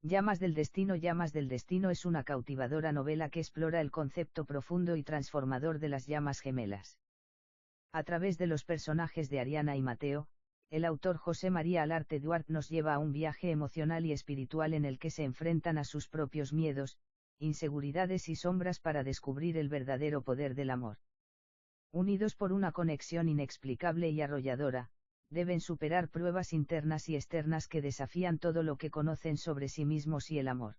Llamas del destino. Llamas del destino es una cautivadora novela que explora el concepto profundo y transformador de las llamas gemelas. A través de los personajes de Ariana y Mateo, el autor José María Alarte Duarte nos lleva a un viaje emocional y espiritual en el que se enfrentan a sus propios miedos, inseguridades y sombras para descubrir el verdadero poder del amor. Unidos por una conexión inexplicable y arrolladora, deben superar pruebas internas y externas que desafían todo lo que conocen sobre sí mismos y el amor.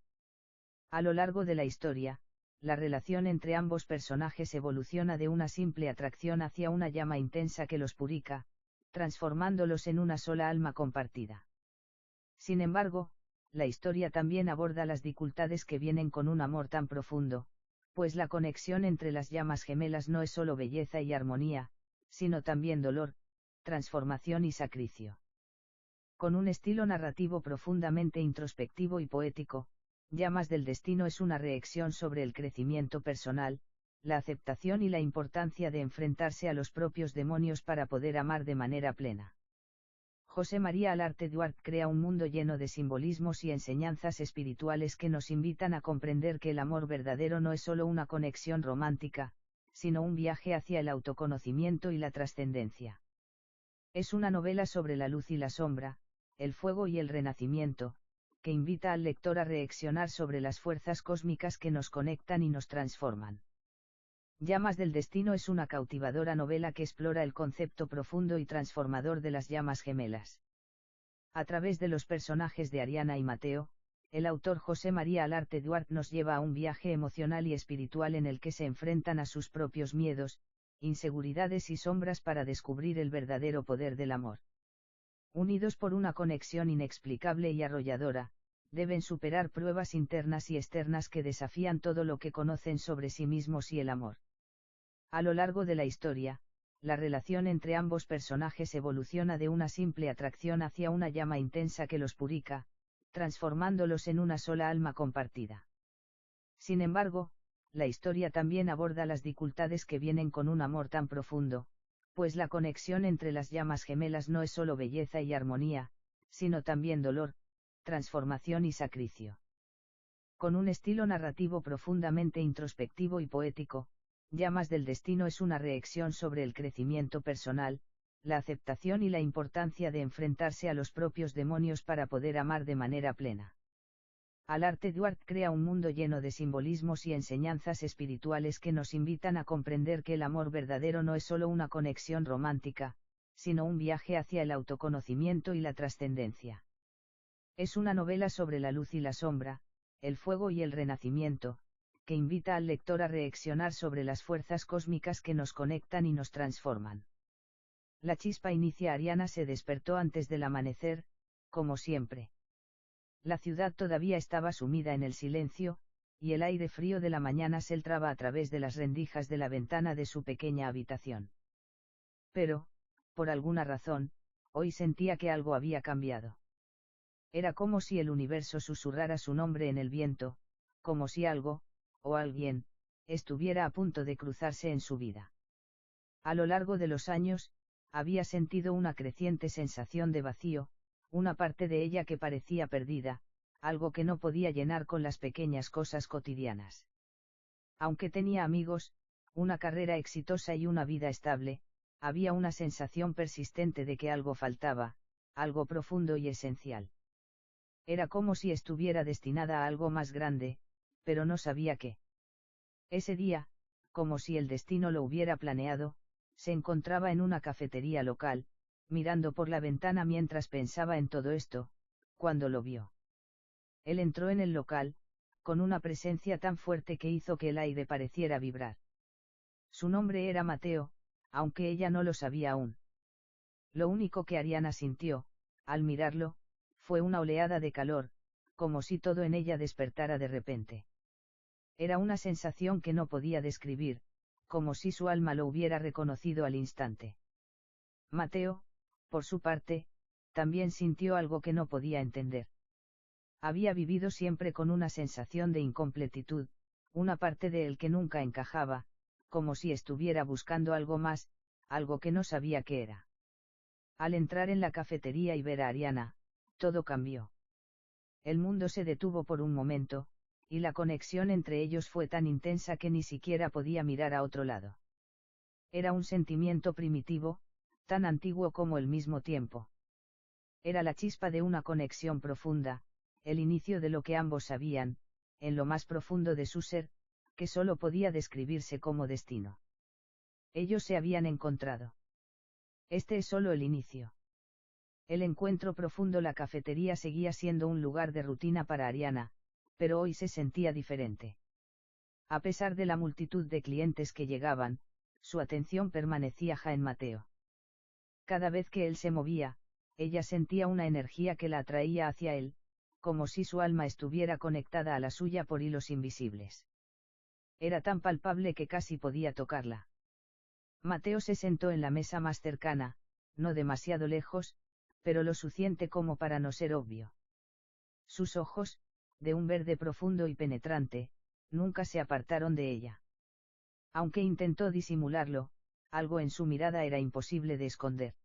A lo largo de la historia, la relación entre ambos personajes evoluciona de una simple atracción hacia una llama intensa que los purifica, transformándolos en una sola alma compartida. Sin embargo, la historia también aborda las dificultades que vienen con un amor tan profundo, pues la conexión entre las llamas gemelas no es solo belleza y armonía, sino también dolor, transformación y sacrificio. Con un estilo narrativo profundamente introspectivo y poético, Llamas del destino es una reflexión sobre el crecimiento personal, la aceptación y la importancia de enfrentarse a los propios demonios para poder amar de manera plena. José María Alarte Duarte crea un mundo lleno de simbolismos y enseñanzas espirituales que nos invitan a comprender que el amor verdadero no es solo una conexión romántica, sino un viaje hacia el autoconocimiento y la trascendencia. Es una novela sobre la luz y la sombra, el fuego y el renacimiento, que invita al lector a reflexionar sobre las fuerzas cósmicas que nos conectan y nos transforman. Llamas del destino es una cautivadora novela que explora el concepto profundo y transformador de las llamas gemelas. A través de los personajes de Ariana y Mateo, el autor José María Alarte Duarte nos lleva a un viaje emocional y espiritual en el que se enfrentan a sus propios miedos, inseguridades y sombras para descubrir el verdadero poder del amor. Unidos por una conexión inexplicable y arrolladora, deben superar pruebas internas y externas que desafían todo lo que conocen sobre sí mismos y el amor. A lo largo de la historia, la relación entre ambos personajes evoluciona de una simple atracción hacia una llama intensa que los purifica, transformándolos en una sola alma compartida. Sin embargo, la historia también aborda las dificultades que vienen con un amor tan profundo, pues la conexión entre las llamas gemelas no es solo belleza y armonía, sino también dolor, transformación y sacrificio. Con un estilo narrativo profundamente introspectivo y poético, Llamas del destino es una reflexión sobre el crecimiento personal, la aceptación y la importancia de enfrentarse a los propios demonios para poder amar de manera plena. Alarte Duarte crea un mundo lleno de simbolismos y enseñanzas espirituales que nos invitan a comprender que el amor verdadero no es solo una conexión romántica, sino un viaje hacia el autoconocimiento y la trascendencia. Es una novela sobre la luz y la sombra, el fuego y el renacimiento, que invita al lector a reflexionar sobre las fuerzas cósmicas que nos conectan y nos transforman. La chispa inicia. Ariana se despertó antes del amanecer, como siempre. La ciudad todavía estaba sumida en el silencio, y el aire frío de la mañana se filtraba a través de las rendijas de la ventana de su pequeña habitación. Pero, por alguna razón, hoy sentía que algo había cambiado. Era como si el universo susurrara su nombre en el viento, como si algo, o alguien, estuviera a punto de cruzarse en su vida. A lo largo de los años, había sentido una creciente sensación de vacío, una parte de ella que parecía perdida, algo que no podía llenar con las pequeñas cosas cotidianas. Aunque tenía amigos, una carrera exitosa y una vida estable, había una sensación persistente de que algo faltaba, algo profundo y esencial. Era como si estuviera destinada a algo más grande, pero no sabía qué. Ese día, como si el destino lo hubiera planeado, se encontraba en una cafetería local, mirando por la ventana mientras pensaba en todo esto, cuando lo vio. Él entró en el local, con una presencia tan fuerte que hizo que el aire pareciera vibrar. Su nombre era Mateo, aunque ella no lo sabía aún. Lo único que Ariana sintió, al mirarlo, fue una oleada de calor, como si todo en ella despertara de repente. Era una sensación que no podía describir, como si su alma lo hubiera reconocido al instante. Mateo, por su parte, también sintió algo que no podía entender. Había vivido siempre con una sensación de incompletitud, una parte de él que nunca encajaba, como si estuviera buscando algo más, algo que no sabía qué era. Al entrar en la cafetería y ver a Ariana, todo cambió. El mundo se detuvo por un momento, y la conexión entre ellos fue tan intensa que ni siquiera podía mirar a otro lado. Era un sentimiento primitivo, tan antiguo como el mismo tiempo. Era la chispa de una conexión profunda, el inicio de lo que ambos sabían, en lo más profundo de su ser, que solo podía describirse como destino. Ellos se habían encontrado. Este es solo el inicio. El encuentro profundo. La cafetería seguía siendo un lugar de rutina para Ariana, pero hoy se sentía diferente. A pesar de la multitud de clientes que llegaban, su atención permanecía en Mateo. Cada vez que él se movía, ella sentía una energía que la atraía hacia él, como si su alma estuviera conectada a la suya por hilos invisibles. Era tan palpable que casi podía tocarla. Mateo se sentó en la mesa más cercana, no demasiado lejos, pero lo suficiente como para no ser obvio. Sus ojos, de un verde profundo y penetrante, nunca se apartaron de ella. Aunque intentó disimularlo, algo en su mirada era imposible de esconder.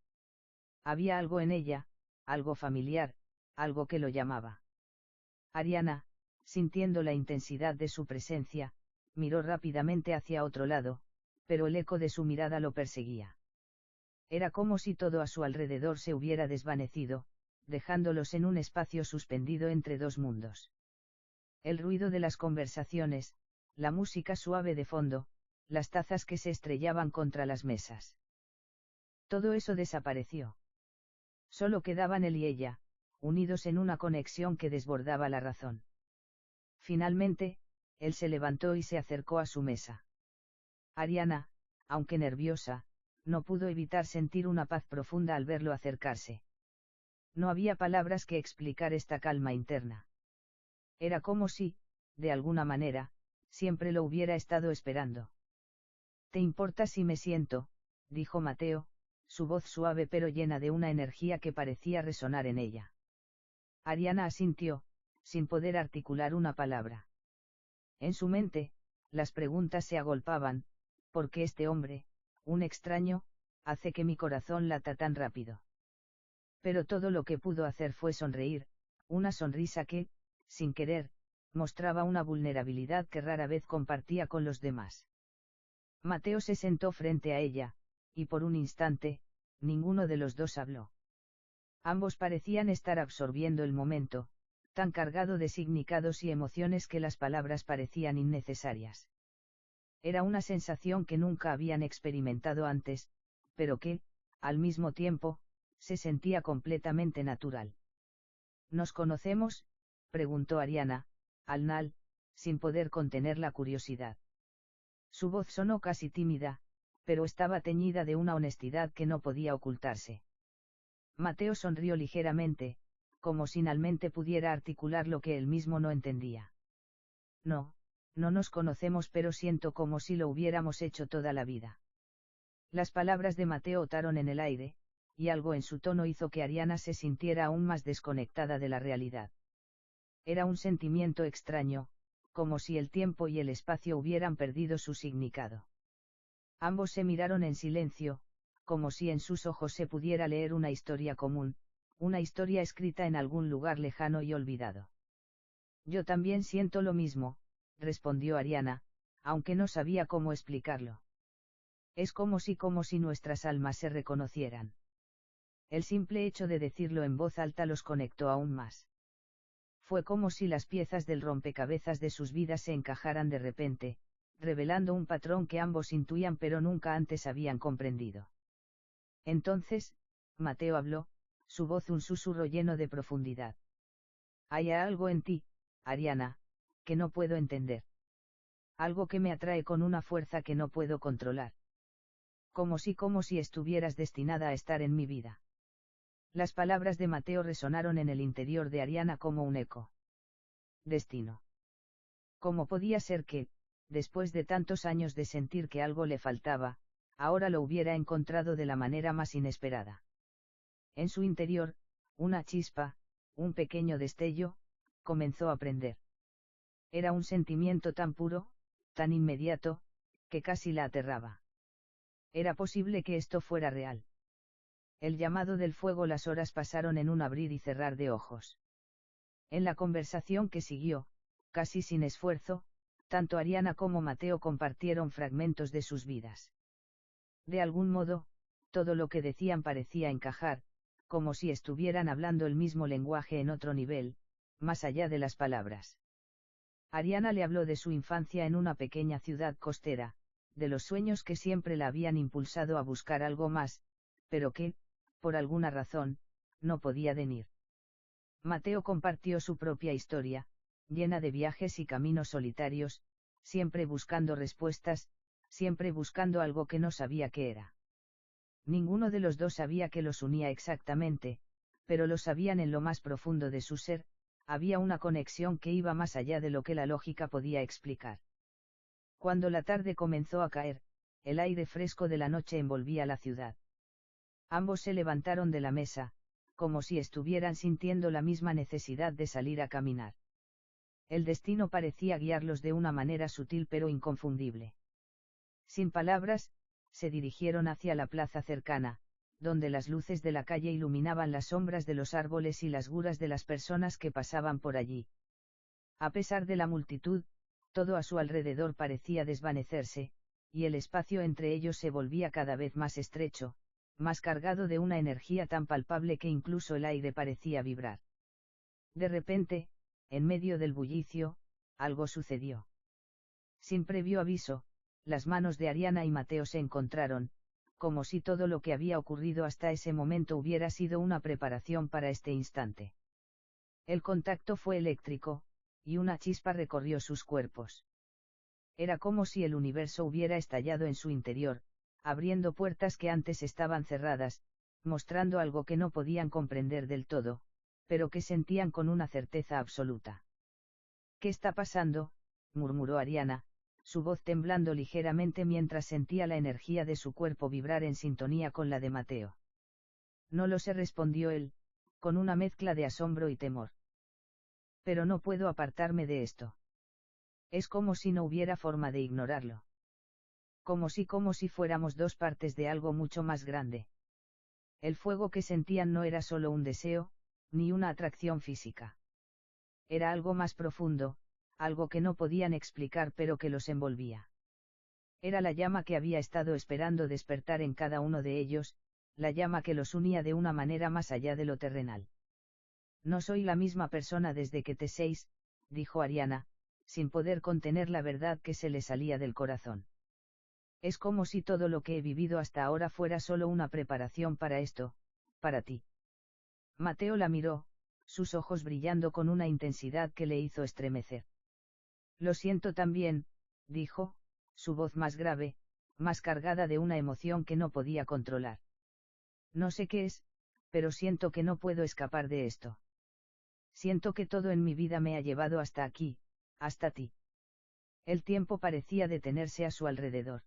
Había algo en ella, algo familiar, algo que lo llamaba. Ariana, sintiendo la intensidad de su presencia, miró rápidamente hacia otro lado, pero el eco de su mirada lo perseguía. Era como si todo a su alrededor se hubiera desvanecido, dejándolos en un espacio suspendido entre dos mundos. El ruido de las conversaciones, la música suave de fondo, las tazas que se estrellaban contra las mesas. Todo eso desapareció. Solo quedaban él y ella, unidos en una conexión que desbordaba la razón. Finalmente, él se levantó y se acercó a su mesa. Ariana, aunque nerviosa, no pudo evitar sentir una paz profunda al verlo acercarse. No había palabras que explicar esta calma interna. Era como si, de alguna manera, siempre lo hubiera estado esperando. ¿Te importa si me siento?, dijo Mateo, su voz suave pero llena de una energía que parecía resonar en ella. Ariana asintió, sin poder articular una palabra. En su mente, las preguntas se agolpaban: ¿por qué este hombre, un extraño, hace que mi corazón lata tan rápido? Pero todo lo que pudo hacer fue sonreír, una sonrisa que, sin querer, mostraba una vulnerabilidad que rara vez compartía con los demás. Mateo se sentó frente a ella, y por un instante, ninguno de los dos habló. Ambos parecían estar absorbiendo el momento, tan cargado de significados y emociones que las palabras parecían innecesarias. Era una sensación que nunca habían experimentado antes, pero que, al mismo tiempo, se sentía completamente natural. ¿Nos conocemos?, preguntó Ariana, al sin poder contener la curiosidad. Su voz sonó casi tímida, pero estaba teñida de una honestidad que no podía ocultarse. Mateo sonrió ligeramente, como si finalmente pudiera articular lo que él mismo no entendía. No, no nos conocemos, pero siento como si lo hubiéramos hecho toda la vida. Las palabras de Mateo otaron en el aire, y algo en su tono hizo que Ariana se sintiera aún más desconectada de la realidad. Era un sentimiento extraño, como si el tiempo y el espacio hubieran perdido su significado. Ambos se miraron en silencio, como si en sus ojos se pudiera leer una historia común, una historia escrita en algún lugar lejano y olvidado. Yo también siento lo mismo, respondió Ariana, aunque no sabía cómo explicarlo. Es como si nuestras almas se reconocieran. El simple hecho de decirlo en voz alta los conectó aún más. Fue como si las piezas del rompecabezas de sus vidas se encajaran de repente, revelando un patrón que ambos intuían pero nunca antes habían comprendido. Entonces, Mateo habló, su voz un susurro lleno de profundidad. Hay algo en ti, Ariana, que no puedo entender. Algo que me atrae con una fuerza que no puedo controlar. Como si estuvieras destinada a estar en mi vida. Las palabras de Mateo resonaron en el interior de Ariana como un eco. Destino. ¿Cómo podía ser que, después de tantos años de sentir que algo le faltaba, ahora lo hubiera encontrado de la manera más inesperada? En su interior, una chispa, un pequeño destello, comenzó a prender. Era un sentimiento tan puro, tan inmediato, que casi la aterraba. Era posible que esto fuera real. El llamado del fuego. Las horas pasaron en un abrir y cerrar de ojos. En la conversación que siguió, casi sin esfuerzo, tanto Ariana como Mateo compartieron fragmentos de sus vidas. De algún modo, todo lo que decían parecía encajar, como si estuvieran hablando el mismo lenguaje en otro nivel, más allá de las palabras. Ariana le habló de su infancia en una pequeña ciudad costera, de los sueños que siempre la habían impulsado a buscar algo más, pero que, por alguna razón, no podía venir. Mateo compartió su propia historia, llena de viajes y caminos solitarios, siempre buscando respuestas, siempre buscando algo que no sabía qué era. Ninguno de los dos sabía qué los unía exactamente, pero lo sabían en lo más profundo de su ser, había una conexión que iba más allá de lo que la lógica podía explicar. Cuando la tarde comenzó a caer, el aire fresco de la noche envolvía la ciudad. Ambos se levantaron de la mesa, como si estuvieran sintiendo la misma necesidad de salir a caminar. El destino parecía guiarlos de una manera sutil pero inconfundible. Sin palabras, se dirigieron hacia la plaza cercana, donde las luces de la calle iluminaban las sombras de los árboles y las guras de las personas que pasaban por allí. A pesar de la multitud, todo a su alrededor parecía desvanecerse, y el espacio entre ellos se volvía cada vez más estrecho, más cargado de una energía tan palpable que incluso el aire parecía vibrar. De repente, en medio del bullicio, algo sucedió. Sin previo aviso, las manos de Ariana y Mateo se encontraron, como si todo lo que había ocurrido hasta ese momento hubiera sido una preparación para este instante. El contacto fue eléctrico, y una chispa recorrió sus cuerpos. Era como si el universo hubiera estallado en su interior, abriendo puertas que antes estaban cerradas, mostrando algo que no podían comprender del todo, pero que sentían con una certeza absoluta. ¿Qué está pasando?, murmuró Ariana, su voz temblando ligeramente mientras sentía la energía de su cuerpo vibrar en sintonía con la de Mateo. No lo sé, respondió él, con una mezcla de asombro y temor. Pero no puedo apartarme de esto. Es como si no hubiera forma de ignorarlo. Como si fuéramos dos partes de algo mucho más grande. El fuego que sentían no era solo un deseo, ni una atracción física. Era algo más profundo, algo que no podían explicar pero que los envolvía. Era la llama que había estado esperando despertar en cada uno de ellos, la llama que los unía de una manera más allá de lo terrenal. No soy la misma persona desde que te seis, dijo Ariana, sin poder contener la verdad que se le salía del corazón. Es como si todo lo que he vivido hasta ahora fuera solo una preparación para esto, para ti. Mateo la miró, sus ojos brillando con una intensidad que le hizo estremecer. Lo siento también, dijo, su voz más grave, más cargada de una emoción que no podía controlar. No sé qué es, pero siento que no puedo escapar de esto. Siento que todo en mi vida me ha llevado hasta aquí, hasta ti. El tiempo parecía detenerse a su alrededor.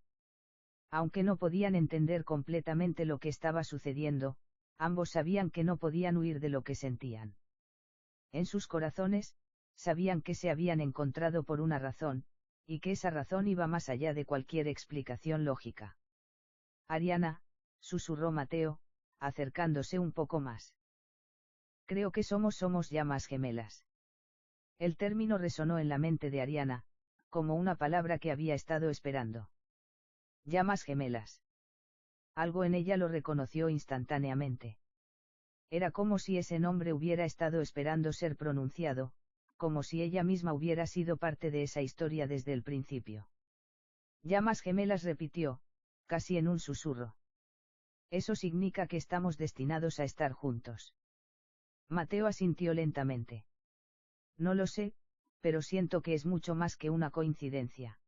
Aunque no podían entender completamente lo que estaba sucediendo, ambos sabían que no podían huir de lo que sentían. En sus corazones, sabían que se habían encontrado por una razón, y que esa razón iba más allá de cualquier explicación lógica. Ariana, susurró Mateo, acercándose un poco más. Creo que somos llamas gemelas. El término resonó en la mente de Ariana, como una palabra que había estado esperando. Llamas gemelas. Algo en ella lo reconoció instantáneamente. Era como si ese nombre hubiera estado esperando ser pronunciado, como si ella misma hubiera sido parte de esa historia desde el principio. Llamas gemelas, repitió, casi en un susurro. Eso significa que estamos destinados a estar juntos. Mateo asintió lentamente. No lo sé, pero siento que es mucho más que una coincidencia.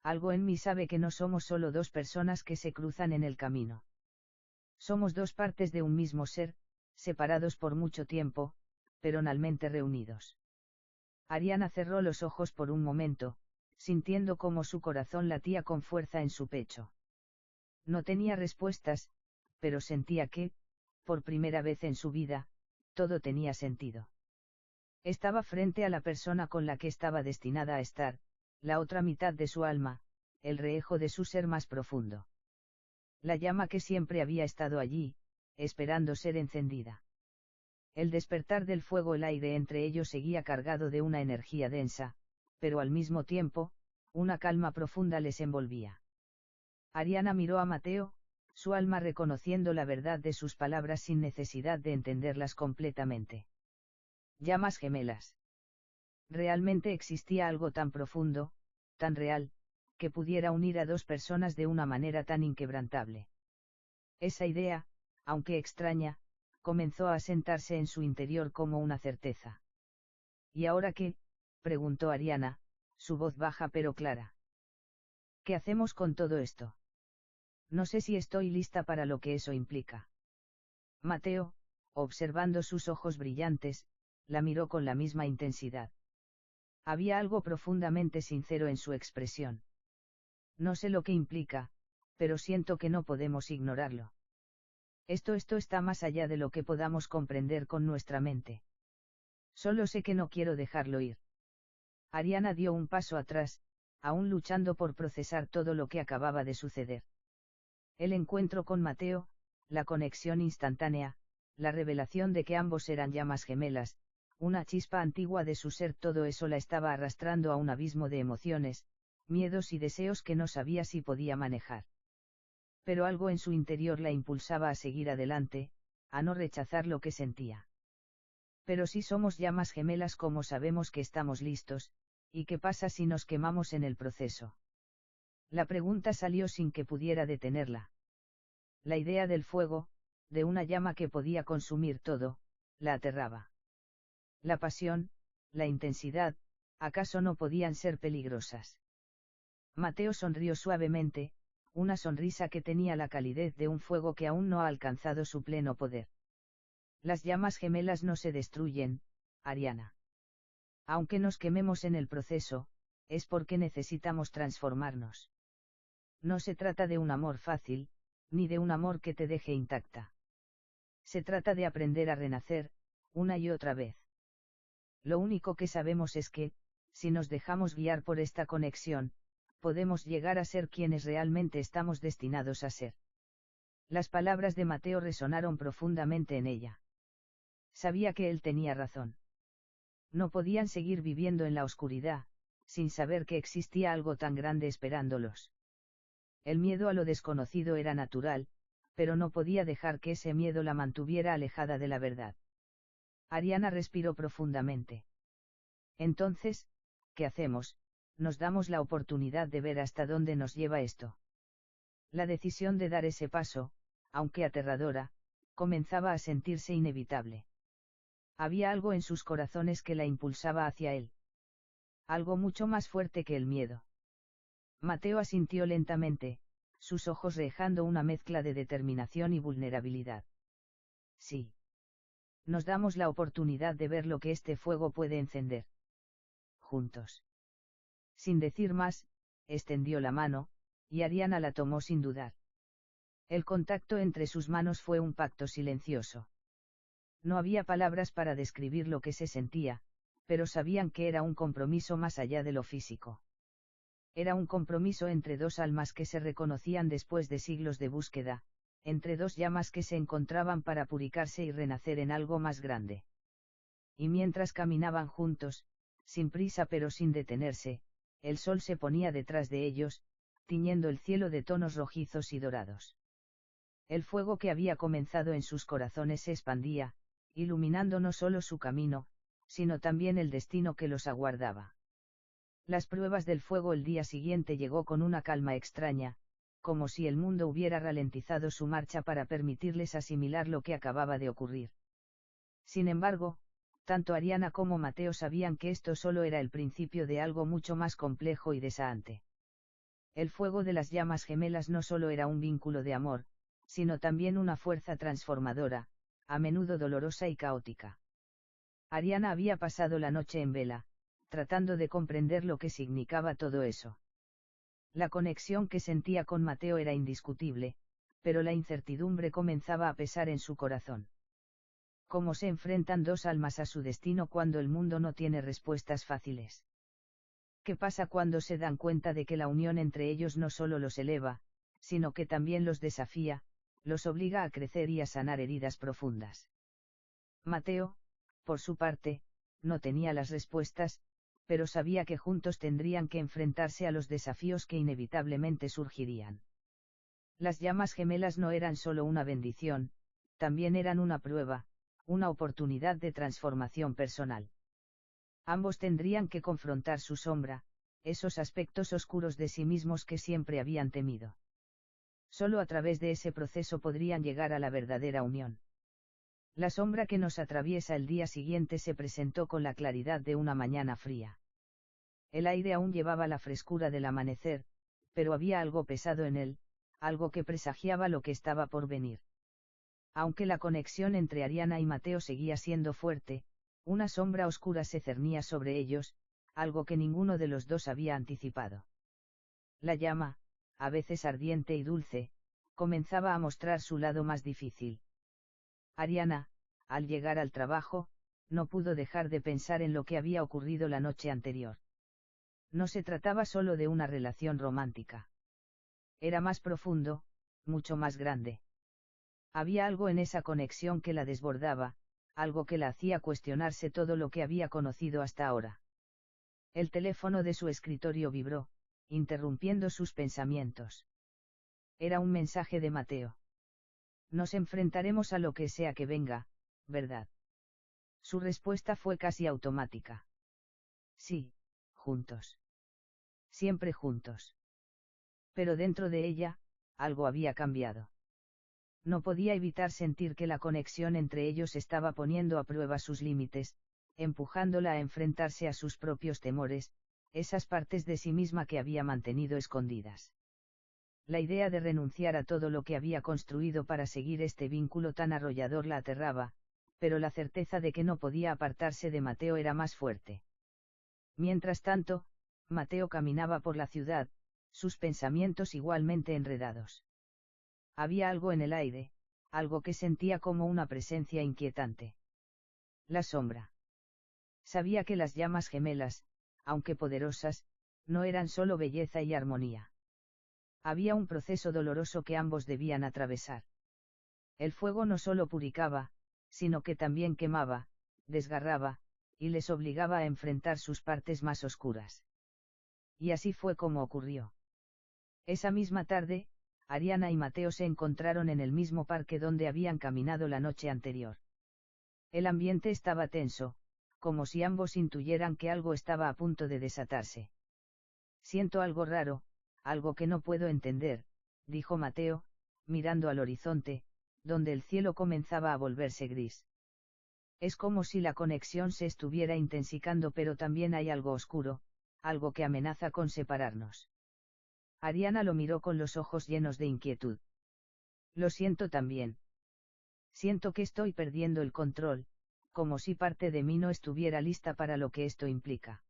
Algo en mí sabe que no somos solo dos personas que se cruzan en el camino. Somos dos partes de un mismo ser, separados por mucho tiempo, pero realmente reunidos. Ariana cerró los ojos por un momento, sintiendo cómo su corazón latía con fuerza en su pecho. No tenía respuestas, pero sentía que, por primera vez en su vida, todo tenía sentido. Estaba frente a la persona con la que estaba destinada a estar, la otra mitad de su alma, el reejo de su ser más profundo. La llama que siempre había estado allí, esperando ser encendida. El despertar del fuego, el aire entre ellos seguía cargado de una energía densa, pero al mismo tiempo, una calma profunda les envolvía. Ariana miró a Mateo, su alma reconociendo la verdad de sus palabras sin necesidad de entenderlas completamente. Llamas gemelas. Realmente existía algo tan profundo, tan real, que pudiera unir a dos personas de una manera tan inquebrantable. Esa idea, aunque extraña, comenzó a asentarse en su interior como una certeza. ¿Y ahora qué?, preguntó Ariana, su voz baja pero clara. ¿Qué hacemos con todo esto? No sé si estoy lista para lo que eso implica. Mateo, observando sus ojos brillantes, la miró con la misma intensidad. Había algo profundamente sincero en su expresión. No sé lo que implica, pero siento que no podemos ignorarlo. Esto está más allá de lo que podamos comprender con nuestra mente. Solo sé que no quiero dejarlo ir. Ariana dio un paso atrás, aún luchando por procesar todo lo que acababa de suceder. El encuentro con Mateo, la conexión instantánea, la revelación de que ambos eran llamas gemelas, una chispa antigua de su ser, todo eso la estaba arrastrando a un abismo de emociones, miedos y deseos que no sabía si podía manejar. Pero algo en su interior la impulsaba a seguir adelante, a no rechazar lo que sentía. Pero si somos llamas gemelas, ¿cómo sabemos que estamos listos, y qué pasa si nos quemamos en el proceso? La pregunta salió sin que pudiera detenerla. La idea del fuego, de una llama que podía consumir todo, la aterraba. La pasión, la intensidad, ¿acaso no podían ser peligrosas? Mateo sonrió suavemente, una sonrisa que tenía la calidez de un fuego que aún no ha alcanzado su pleno poder. Las llamas gemelas no se destruyen, Ariana. Aunque nos quememos en el proceso, es porque necesitamos transformarnos. No se trata de un amor fácil, ni de un amor que te deje intacta. Se trata de aprender a renacer, una y otra vez. Lo único que sabemos es que, si nos dejamos guiar por esta conexión, podemos llegar a ser quienes realmente estamos destinados a ser. Las palabras de Mateo resonaron profundamente en ella. Sabía que él tenía razón. No podían seguir viviendo en la oscuridad, sin saber que existía algo tan grande esperándolos. El miedo a lo desconocido era natural, pero no podía dejar que ese miedo la mantuviera alejada de la verdad. Ariana respiró profundamente. Entonces, ¿qué hacemos? Nos damos la oportunidad de ver hasta dónde nos lleva esto. La decisión de dar ese paso, aunque aterradora, comenzaba a sentirse inevitable. Había algo en sus corazones que la impulsaba hacia él. Algo mucho más fuerte que el miedo. Mateo asintió lentamente, sus ojos reflejando una mezcla de determinación y vulnerabilidad. Sí. Nos damos la oportunidad de ver lo que este fuego puede encender. Juntos. Sin decir más, extendió la mano, y Ariana la tomó sin dudar. El contacto entre sus manos fue un pacto silencioso. No había palabras para describir lo que se sentía, pero sabían que era un compromiso más allá de lo físico. Era un compromiso entre dos almas que se reconocían después de siglos de búsqueda, entre dos llamas que se encontraban para purificarse y renacer en algo más grande. Y mientras caminaban juntos, sin prisa pero sin detenerse, el sol se ponía detrás de ellos, tiñendo el cielo de tonos rojizos y dorados. El fuego que había comenzado en sus corazones se expandía, iluminando no solo su camino, sino también el destino que los aguardaba. Las pruebas del fuego el día siguiente llegó con una calma extraña, como si el mundo hubiera ralentizado su marcha para permitirles asimilar lo que acababa de ocurrir. Sin embargo, tanto Ariana como Mateo sabían que esto solo era el principio de algo mucho más complejo y desafiante. El fuego de las llamas gemelas no solo era un vínculo de amor, sino también una fuerza transformadora, a menudo dolorosa y caótica. Ariana había pasado la noche en vela, tratando de comprender lo que significaba todo eso. La conexión que sentía con Mateo era indiscutible, pero la incertidumbre comenzaba a pesar en su corazón. ¿Cómo se enfrentan dos almas a su destino cuando el mundo no tiene respuestas fáciles? ¿Qué pasa cuando se dan cuenta de que la unión entre ellos no solo los eleva, sino que también los desafía, los obliga a crecer y a sanar heridas profundas? Mateo, por su parte, no tenía las respuestas, pero sabía que juntos tendrían que enfrentarse a los desafíos que inevitablemente surgirían. Las llamas gemelas no eran solo una bendición, también eran una prueba, una oportunidad de transformación personal. Ambos tendrían que confrontar su sombra, esos aspectos oscuros de sí mismos que siempre habían temido. Solo a través de ese proceso podrían llegar a la verdadera unión. La sombra que nos atraviesa el día siguiente se presentó con la claridad de una mañana fría. El aire aún llevaba la frescura del amanecer, pero había algo pesado en él, algo que presagiaba lo que estaba por venir. Aunque la conexión entre Ariana y Mateo seguía siendo fuerte, una sombra oscura se cernía sobre ellos, algo que ninguno de los dos había anticipado. La llama, a veces ardiente y dulce, comenzaba a mostrar su lado más difícil. Ariana, al llegar al trabajo, no pudo dejar de pensar en lo que había ocurrido la noche anterior. No se trataba solo de una relación romántica. Era más profundo, mucho más grande. Había algo en esa conexión que la desbordaba, algo que la hacía cuestionarse todo lo que había conocido hasta ahora. El teléfono de su escritorio vibró, interrumpiendo sus pensamientos. Era un mensaje de Mateo. Nos enfrentaremos a lo que sea que venga, ¿verdad? Su respuesta fue casi automática. Sí, juntos. Siempre juntos. Pero dentro de ella, algo había cambiado. No podía evitar sentir que la conexión entre ellos estaba poniendo a prueba sus límites, empujándola a enfrentarse a sus propios temores, esas partes de sí misma que había mantenido escondidas. La idea de renunciar a todo lo que había construido para seguir este vínculo tan arrollador la aterraba, pero la certeza de que no podía apartarse de Mateo era más fuerte. Mientras tanto, Mateo caminaba por la ciudad, sus pensamientos igualmente enredados. Había algo en el aire, algo que sentía como una presencia inquietante. La sombra. Sabía que las llamas gemelas, aunque poderosas, no eran solo belleza y armonía. Había un proceso doloroso que ambos debían atravesar. El fuego no solo purificaba, sino que también quemaba, desgarraba, y les obligaba a enfrentar sus partes más oscuras. Y así fue como ocurrió. Esa misma tarde, Ariana y Mateo se encontraron en el mismo parque donde habían caminado la noche anterior. El ambiente estaba tenso, como si ambos intuyeran que algo estaba a punto de desatarse. Siento algo raro, algo que no puedo entender, dijo Mateo, mirando al horizonte, donde el cielo comenzaba a volverse gris. Es como si la conexión se estuviera intensificando, pero también hay algo oscuro, algo que amenaza con separarnos. Ariana lo miró con los ojos llenos de inquietud. Lo siento también. Siento que estoy perdiendo el control, como si parte de mí no estuviera lista para lo que esto implica.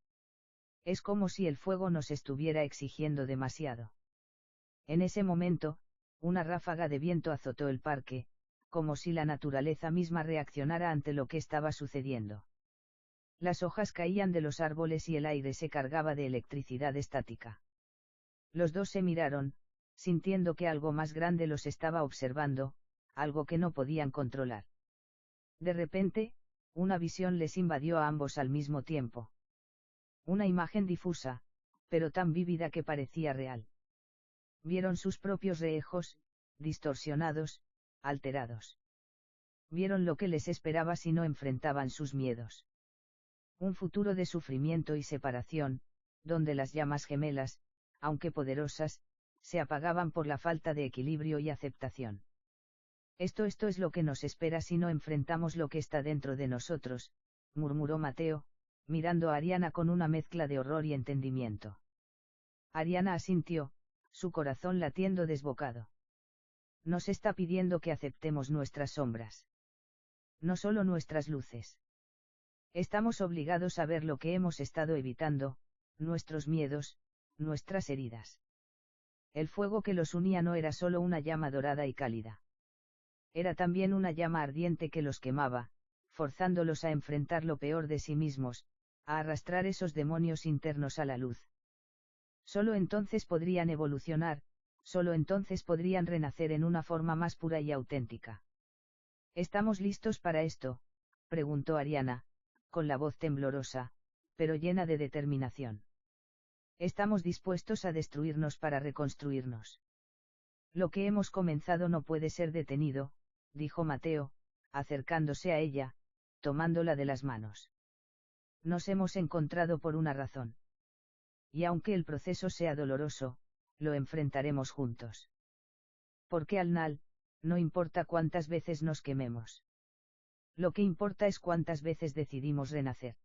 Es como si el fuego nos estuviera exigiendo demasiado. En ese momento, una ráfaga de viento azotó el parque, como si la naturaleza misma reaccionara ante lo que estaba sucediendo. Las hojas caían de los árboles y el aire se cargaba de electricidad estática. Los dos se miraron, sintiendo que algo más grande los estaba observando, algo que no podían controlar. De repente, una visión les invadió a ambos al mismo tiempo. Una imagen difusa, pero tan vívida que parecía real. Vieron sus propios rejos, distorsionados, alterados. Vieron lo que les esperaba si no enfrentaban sus miedos. Un futuro de sufrimiento y separación, donde las llamas gemelas, aunque poderosas, se apagaban por la falta de equilibrio y aceptación. Esto es lo que nos espera si no enfrentamos lo que está dentro de nosotros, murmuró Mateo, mirando a Ariana con una mezcla de horror y entendimiento. Ariana asintió, su corazón latiendo desbocado. Nos está pidiendo que aceptemos nuestras sombras. No solo nuestras luces. Estamos obligados a ver lo que hemos estado evitando, nuestros miedos, nuestras heridas. El fuego que los unía no era solo una llama dorada y cálida. Era también una llama ardiente que los quemaba, forzándolos a enfrentar lo peor de sí mismos, a arrastrar esos demonios internos a la luz. Solo entonces podrían evolucionar, solo entonces podrían renacer en una forma más pura y auténtica. Estamos listos para esto, preguntó Ariana, con la voz temblorosa, pero llena de determinación. Estamos dispuestos a destruirnos para reconstruirnos. Lo que hemos comenzado no puede ser detenido, dijo Mateo, acercándose a ella, tomándola de las manos. Nos hemos encontrado por una razón. Y aunque el proceso sea doloroso, lo enfrentaremos juntos. Porque al final, no importa cuántas veces nos quememos. Lo que importa es cuántas veces decidimos renacer.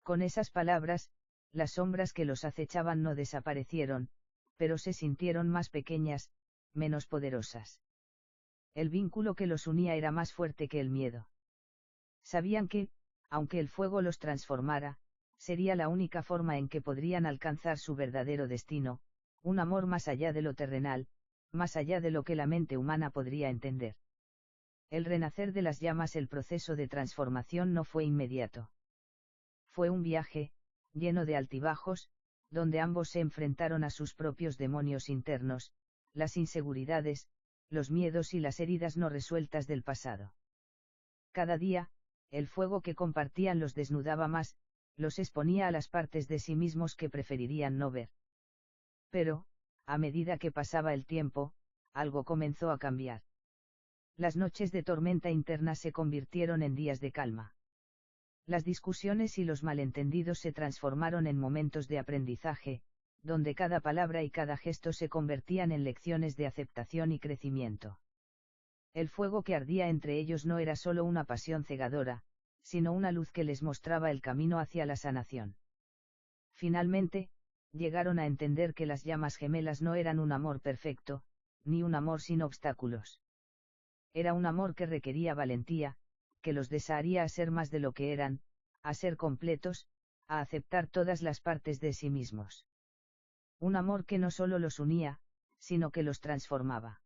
Con esas palabras, las sombras que los acechaban no desaparecieron, pero se sintieron más pequeñas, menos poderosas. El vínculo que los unía era más fuerte que el miedo. Sabían que, aunque el fuego los transformara, sería la única forma en que podrían alcanzar su verdadero destino, un amor más allá de lo terrenal, más allá de lo que la mente humana podría entender. El renacer de las llamas, el proceso de transformación no fue inmediato. Fue un viaje, lleno de altibajos, donde ambos se enfrentaron a sus propios demonios internos, las inseguridades, los miedos y las heridas no resueltas del pasado. Cada día, el fuego que compartían los desnudaba más, los exponía a las partes de sí mismos que preferirían no ver. Pero, a medida que pasaba el tiempo, algo comenzó a cambiar. Las noches de tormenta interna se convirtieron en días de calma. Las discusiones y los malentendidos se transformaron en momentos de aprendizaje, donde cada palabra y cada gesto se convertían en lecciones de aceptación y crecimiento. El fuego que ardía entre ellos no era solo una pasión cegadora, sino una luz que les mostraba el camino hacia la sanación. Finalmente, llegaron a entender que las llamas gemelas no eran un amor perfecto, ni un amor sin obstáculos. Era un amor que requería valentía, que los desaharía a ser más de lo que eran, a ser completos, a aceptar todas las partes de sí mismos. Un amor que no solo los unía, sino que los transformaba.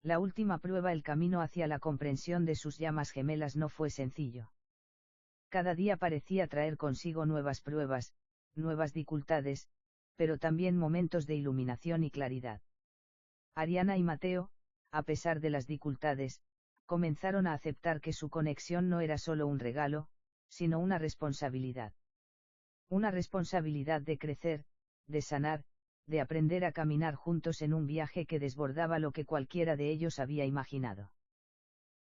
La última prueba, el camino hacia la comprensión de sus llamas gemelas, no fue sencillo. Cada día parecía traer consigo nuevas pruebas, nuevas dificultades, pero también momentos de iluminación y claridad. Ariana y Mateo, a pesar de las dificultades, comenzaron a aceptar que su conexión no era solo un regalo, sino una responsabilidad. Una responsabilidad de crecer, de sanar, de aprender a caminar juntos en un viaje que desbordaba lo que cualquiera de ellos había imaginado.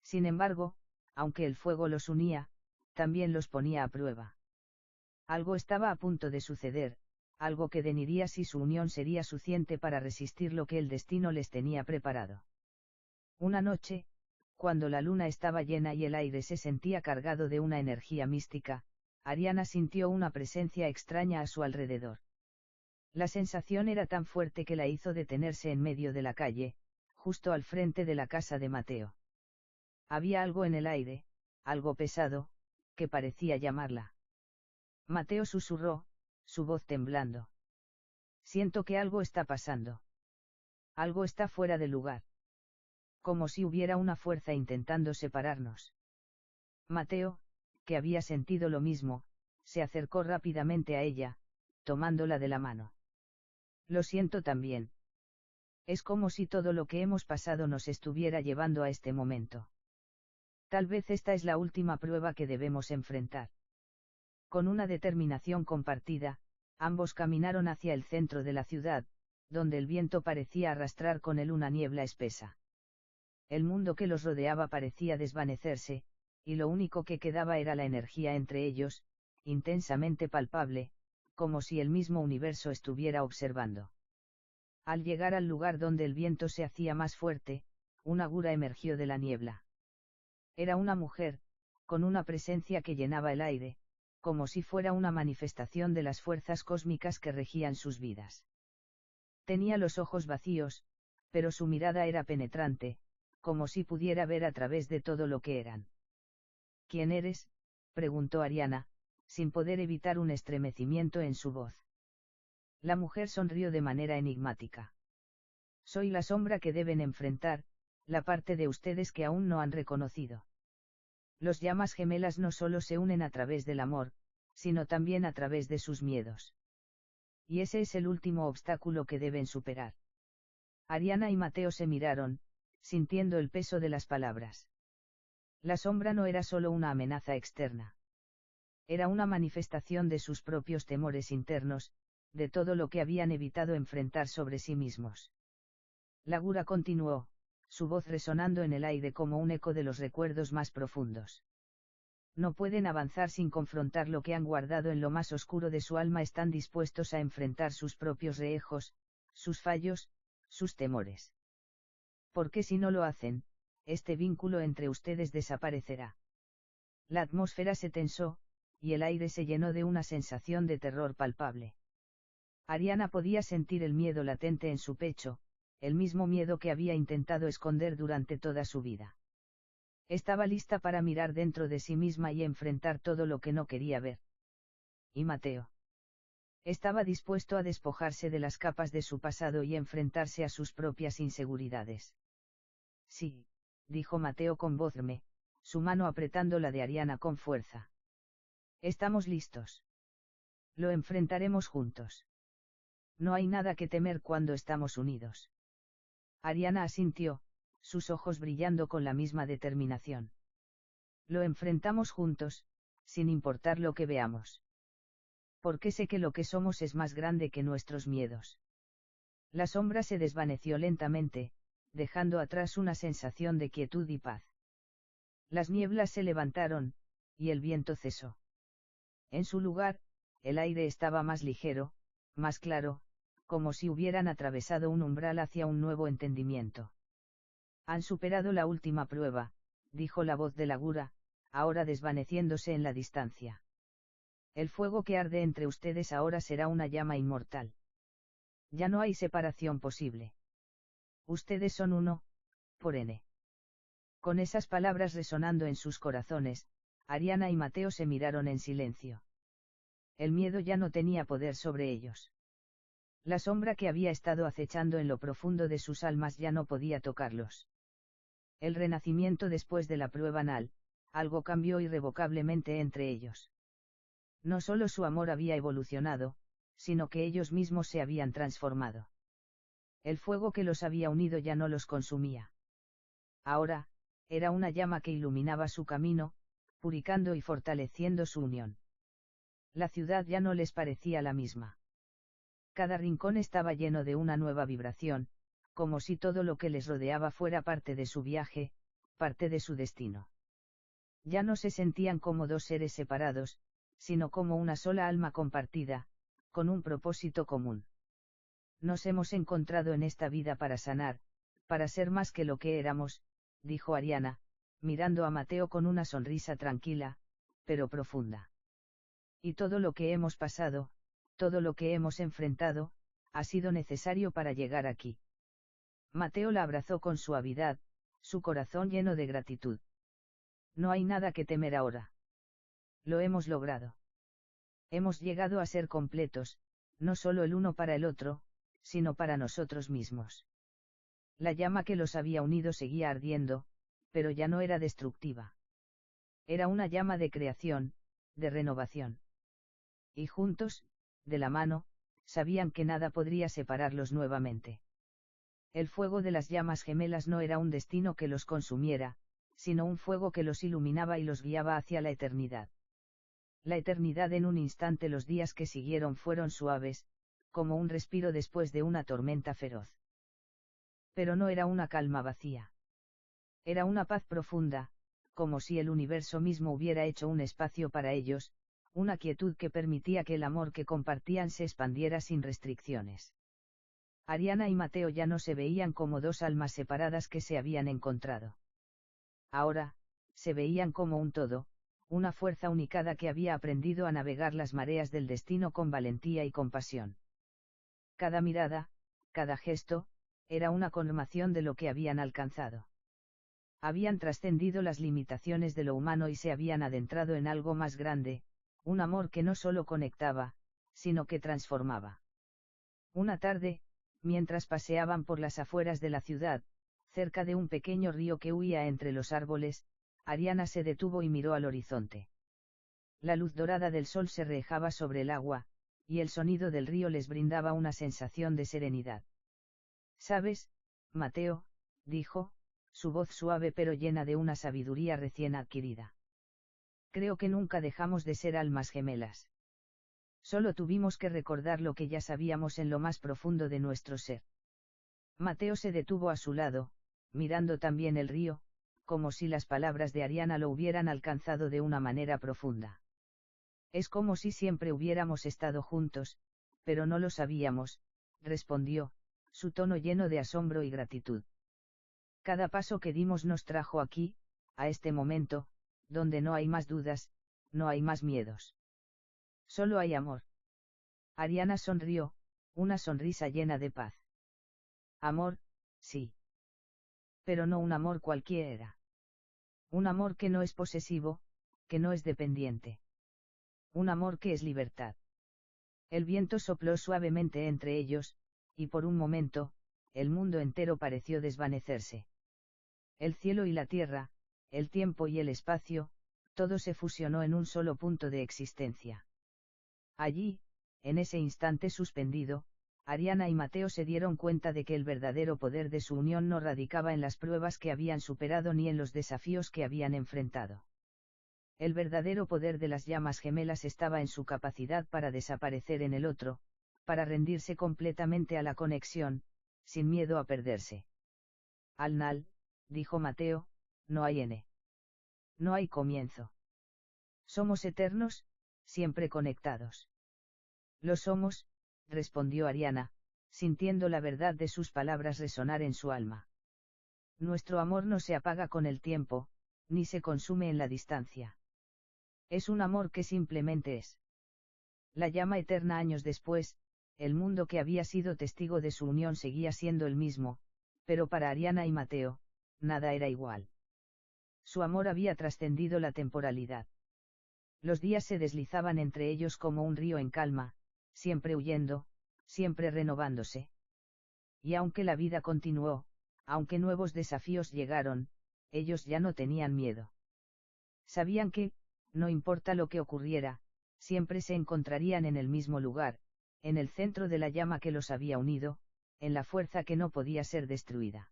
Sin embargo, aunque el fuego los unía, también los ponía a prueba. Algo estaba a punto de suceder, algo que definiría si su unión sería suficiente para resistir lo que el destino les tenía preparado. Una noche, cuando la luna estaba llena y el aire se sentía cargado de una energía mística, Ariana sintió una presencia extraña a su alrededor. La sensación era tan fuerte que la hizo detenerse en medio de la calle, justo al frente de la casa de Mateo. Había algo en el aire, algo pesado, que parecía llamarla. Mateo susurró, su voz temblando. Siento que algo está pasando. Algo está fuera de lugar. Como si hubiera una fuerza intentando separarnos. Mateo, que había sentido lo mismo, se acercó rápidamente a ella, tomándola de la mano. Lo siento también. Es como si todo lo que hemos pasado nos estuviera llevando a este momento. Tal vez esta es la última prueba que debemos enfrentar. Con una determinación compartida, ambos caminaron hacia el centro de la ciudad, donde el viento parecía arrastrar con él una niebla espesa. El mundo que los rodeaba parecía desvanecerse, y lo único que quedaba era la energía entre ellos, intensamente palpable, como si el mismo universo estuviera observando. Al llegar al lugar donde el viento se hacía más fuerte, una gura emergió de la niebla. Era una mujer, con una presencia que llenaba el aire, como si fuera una manifestación de las fuerzas cósmicas que regían sus vidas. Tenía los ojos vacíos, pero su mirada era penetrante, como si pudiera ver a través de todo lo que eran. ¿Quién eres?, preguntó Ariana, sin poder evitar un estremecimiento en su voz. La mujer sonrió de manera enigmática. Soy la sombra que deben enfrentar, la parte de ustedes que aún no han reconocido. Los llamas gemelas no solo se unen a través del amor, sino también a través de sus miedos. Y ese es el último obstáculo que deben superar. Ariana y Mateo se miraron, sintiendo el peso de las palabras. La sombra no era solo una amenaza externa. Era una manifestación de sus propios temores internos, de todo lo que habían evitado enfrentar sobre sí mismos. Lagura continuó, su voz resonando en el aire como un eco de los recuerdos más profundos. No pueden avanzar sin confrontar lo que han guardado en lo más oscuro de su alma, están dispuestos a enfrentar sus propios rehejos, sus fallos, sus temores. Porque si no lo hacen, este vínculo entre ustedes desaparecerá. La atmósfera se tensó, y el aire se llenó de una sensación de terror palpable. Ariana podía sentir el miedo latente en su pecho, el mismo miedo que había intentado esconder durante toda su vida. Estaba lista para mirar dentro de sí misma y enfrentar todo lo que no quería ver. Y Mateo. Estaba dispuesto a despojarse de las capas de su pasado y enfrentarse a sus propias inseguridades. Sí, dijo Mateo con voz firme, su mano apretando la de Ariana con fuerza. Estamos listos. Lo enfrentaremos juntos. No hay nada que temer cuando estamos unidos. Ariana asintió, sus ojos brillando con la misma determinación. Lo enfrentamos juntos, sin importar lo que veamos. Porque sé que lo que somos es más grande que nuestros miedos. La sombra se desvaneció lentamente, dejando atrás una sensación de quietud y paz. Las nieblas se levantaron, y el viento cesó. En su lugar, el aire estaba más ligero, más claro, como si hubieran atravesado un umbral hacia un nuevo entendimiento. Han superado la última prueba, dijo la voz de Lagura, ahora desvaneciéndose en la distancia. El fuego que arde entre ustedes ahora será una llama inmortal. Ya no hay separación posible. Ustedes son uno, por N. Con esas palabras resonando en sus corazones, Ariana y Mateo se miraron en silencio. El miedo ya no tenía poder sobre ellos. La sombra que había estado acechando en lo profundo de sus almas ya no podía tocarlos. El renacimiento después de la prueba anal, algo cambió irrevocablemente entre ellos. No solo su amor había evolucionado, sino que ellos mismos se habían transformado. El fuego que los había unido ya no los consumía. Ahora, era una llama que iluminaba su camino, purificando y fortaleciendo su unión. La ciudad ya no les parecía la misma. Cada rincón estaba lleno de una nueva vibración, como si todo lo que les rodeaba fuera parte de su viaje, parte de su destino. Ya no se sentían como dos seres separados, sino como una sola alma compartida, con un propósito común. Nos hemos encontrado en esta vida para sanar, para ser más que lo que éramos, dijo Ariana, mirando a Mateo con una sonrisa tranquila, pero profunda. Y todo lo que hemos pasado, todo lo que hemos enfrentado, ha sido necesario para llegar aquí. Mateo la abrazó con suavidad, su corazón lleno de gratitud. No hay nada que temer ahora. Lo hemos logrado. Hemos llegado a ser completos, no solo el uno para el otro, sino para nosotros mismos. La llama que los había unido seguía ardiendo, pero ya no era destructiva. Era una llama de creación, de renovación. Y juntos, de la mano, sabían que nada podría separarlos nuevamente. El fuego de las llamas gemelas no era un destino que los consumiera, sino un fuego que los iluminaba y los guiaba hacia la eternidad. La eternidad. En un instante los días que siguieron fueron suaves, como un respiro después de una tormenta feroz. Pero no era una calma vacía. Era una paz profunda, como si el universo mismo hubiera hecho un espacio para ellos, una quietud que permitía que el amor que compartían se expandiera sin restricciones. Ariana y Mateo ya no se veían como dos almas separadas que se habían encontrado. Ahora, se veían como un todo, una fuerza unicada que había aprendido a navegar las mareas del destino con valentía y compasión. Cada mirada, cada gesto, era una confirmación de lo que habían alcanzado. Habían trascendido las limitaciones de lo humano y se habían adentrado en algo más grande, un amor que no solo conectaba, sino que transformaba. Una tarde, mientras paseaban por las afueras de la ciudad, cerca de un pequeño río que huía entre los árboles, Ariana se detuvo y miró al horizonte. La luz dorada del sol se rejaba sobre el agua, y el sonido del río les brindaba una sensación de serenidad. ¿Sabes, Mateo?, dijo, su voz suave pero llena de una sabiduría recién adquirida. Creo que nunca dejamos de ser almas gemelas. Solo tuvimos que recordar lo que ya sabíamos en lo más profundo de nuestro ser. Mateo se detuvo a su lado, mirando también el río, como si las palabras de Ariana lo hubieran alcanzado de una manera profunda. Es como si siempre hubiéramos estado juntos, pero no lo sabíamos, respondió, su tono lleno de asombro y gratitud. Cada paso que dimos nos trajo aquí, a este momento, donde no hay más dudas, no hay más miedos. Solo hay amor. Ariana sonrió, una sonrisa llena de paz. Amor, sí. Pero no un amor cualquiera. Un amor que no es posesivo, que no es dependiente. Un amor que es libertad. El viento sopló suavemente entre ellos, y por un momento, el mundo entero pareció desvanecerse. El cielo y la tierra, el tiempo y el espacio, todo se fusionó en un solo punto de existencia. Allí, en ese instante suspendido, Ariana y Mateo se dieron cuenta de que el verdadero poder de su unión no radicaba en las pruebas que habían superado ni en los desafíos que habían enfrentado. El verdadero poder de las llamas gemelas estaba en su capacidad para desaparecer en el otro, para rendirse completamente a la conexión, sin miedo a perderse. Al-Nal, dijo Mateo, no hay N. No hay comienzo. Somos eternos, siempre conectados. Lo somos, respondió Ariana, sintiendo la verdad de sus palabras resonar en su alma. Nuestro amor no se apaga con el tiempo, ni se consume en la distancia. Es un amor que simplemente es. La llama eterna años después, el mundo que había sido testigo de su unión seguía siendo el mismo, pero para Ariana y Mateo, nada era igual. Su amor había trascendido la temporalidad. Los días se deslizaban entre ellos como un río en calma, siempre huyendo, siempre renovándose. Y aunque la vida continuó, aunque nuevos desafíos llegaron, ellos ya no tenían miedo. Sabían que, no importa lo que ocurriera, siempre se encontrarían en el mismo lugar, en el centro de la llama que los había unido, en la fuerza que no podía ser destruida.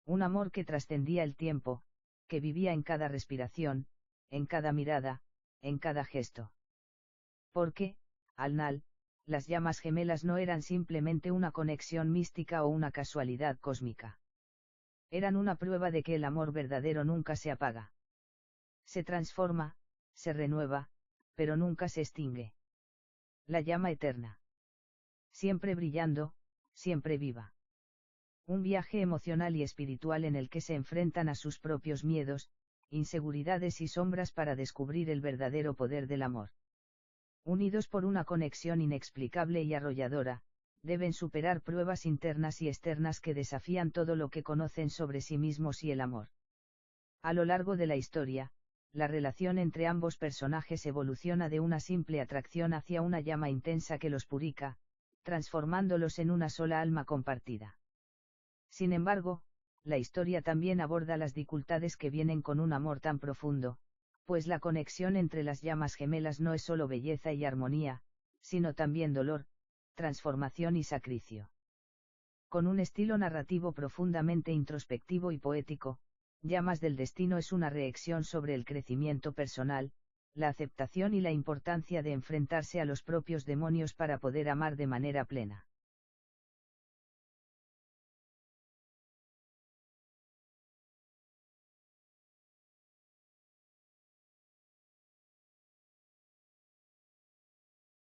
Un amor que trascendía el tiempo, que vivía en cada respiración, en cada mirada, en cada gesto. Porque, Al-Nal, las llamas gemelas no eran simplemente una conexión mística o una casualidad cósmica. Eran una prueba de que el amor verdadero nunca se apaga. Se transforma, se renueva, pero nunca se extingue. La llama eterna. Siempre brillando, siempre viva. Un viaje emocional y espiritual en el que se enfrentan a sus propios miedos, inseguridades y sombras para descubrir el verdadero poder del amor. Unidos por una conexión inexplicable y arrolladora, deben superar pruebas internas y externas que desafían todo lo que conocen sobre sí mismos y el amor. A lo largo de la historia, la relación entre ambos personajes evoluciona de una simple atracción hacia una llama intensa que los purifica, transformándolos en una sola alma compartida. Sin embargo, la historia también aborda las dificultades que vienen con un amor tan profundo, pues la conexión entre las llamas gemelas no es solo belleza y armonía, sino también dolor, transformación y sacrificio. Con un estilo narrativo profundamente introspectivo y poético, Llamas del Destino es una reflexión sobre el crecimiento personal, la aceptación y la importancia de enfrentarse a los propios demonios para poder amar de manera plena.